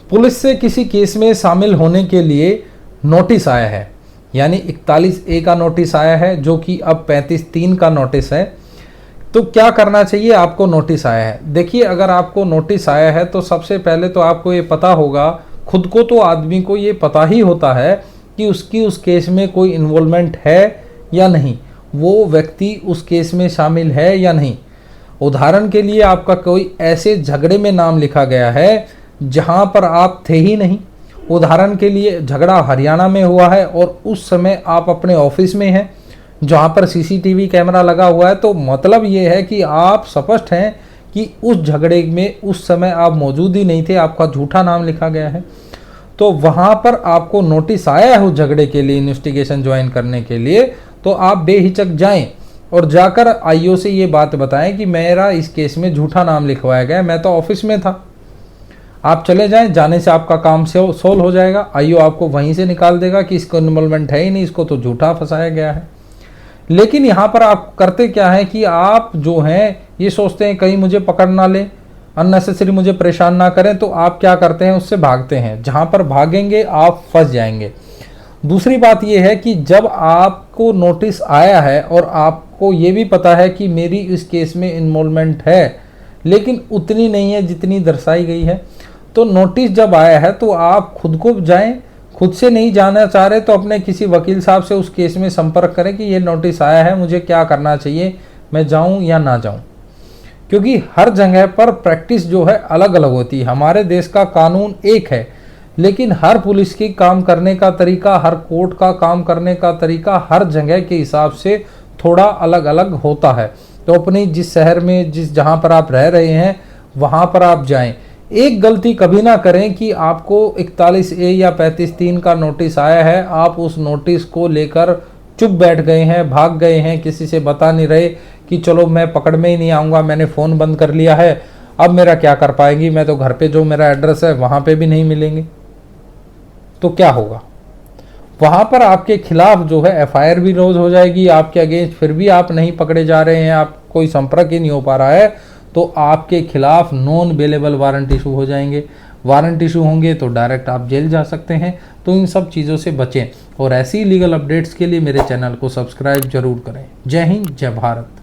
Police से किसी case में शामिल होने के लिए नोटिस आया है, यानी 41A का नोटिस आया है, जो कि अब 35(3) का नोटिस है। तो क्या करना चाहिए? आपको नोटिस आया है, देखिए अगर आपको नोटिस आया है तो सबसे पहले तो आपको ये पता होगा, खुद को तो आदमी को ये पता ही होता है कि उसकी उस केस में कोई इन्वॉल्वमेंट है या नहीं, वो व्यक्ति उस केस में शामिल है या नहीं। उदाहरण के लिए आपका कोई ऐसे झगड़े में नाम लिखा गया है जहां पर आप थे ही नहीं। उदाहरण के लिए झगड़ा हरियाणा में हुआ है और उस समय आप अपने ऑफिस में हैं जहां पर सीसीटीवी कैमरा लगा हुआ है, तो मतलब ये है कि आप स्पष्ट हैं कि उस झगड़े में उस समय आप मौजूद ही नहीं थे, आपका झूठा नाम लिखा गया है। तो वहां पर आपको नोटिस आया है उस झगड़े के लिए इन्वेस्टिगेशन ज्वाइन करने के लिए, तो आप बेहिचक जाएं और जाकर आईओ से ये बात बताएं कि मेरा इस केस में झूठा नाम लिखवाया गया, मैं तो ऑफिस में था। आप चले जाएं, जाने से आपका काम सोल्व हो जाएगा। आईओ आपको वहीं से निकाल देगा कि इसको इन्वॉल्वमेंट है ही नहीं, इसको तो झूठा फंसाया गया है। लेकिन यहाँ पर आप करते क्या है कि आप जो हैं ये सोचते हैं कहीं मुझे पकड़ ना ले, अननेसेसरी मुझे परेशान ना करें, तो आप क्या करते हैं, उससे भागते हैं। जहाँ पर भागेंगे आप फंस जाएंगे। दूसरी बात यह है कि जब आपको नोटिस आया है और आपको ये भी पता है कि मेरी इस केस में इन्वॉल्वमेंट है, लेकिन उतनी नहीं है जितनी दर्शाई गई है, तो नोटिस जब आया है तो आप खुद को जाएं, खुद से नहीं जाना चाह रहे तो अपने किसी वकील साहब से उस केस में संपर्क करें कि ये नोटिस आया है, मुझे क्या करना चाहिए, मैं जाऊं या ना जाऊं। क्योंकि हर जगह पर प्रैक्टिस जो है अलग अलग होती है। हमारे देश का कानून एक है, लेकिन हर पुलिस की काम करने का तरीका, हर कोर्ट का काम करने का तरीका हर जगह के हिसाब से थोड़ा अलग अलग होता है। तो अपनी जिस शहर में जहाँ पर आप रह रहे हैं वहाँ पर आप जाएं। एक गलती कभी ना करें कि आपको 41A या 35(3) का नोटिस आया है, आप उस नोटिस को लेकर चुप बैठ गए हैं, भाग गए हैं, किसी से बता नहीं रहे कि चलो मैं पकड़ में ही नहीं आऊँगा, मैंने फ़ोन बंद कर लिया है, अब मेरा क्या कर पाएंगी, मैं तो घर पे जो मेरा एड्रेस है वहाँ पे भी नहीं मिलेंगे। तो क्या होगा? वहाँ पर आपके खिलाफ जो है FIR भी रोज हो जाएगी आपके अगेंस्ट, फिर भी आप नहीं पकड़े जा रहे हैं, आप कोई संपर्क ही नहीं हो पा रहा है, तो आपके खिलाफ नॉन बेलेबल वारंट इशू हो जाएंगे। वारंट इशू होंगे तो डायरेक्ट आप जेल जा सकते हैं। तो इन सब चीज़ों से बचें और ऐसी लीगल अपडेट्स के लिए मेरे चैनल को सब्सक्राइब जरूर करें। जय हिंद, जय भारत।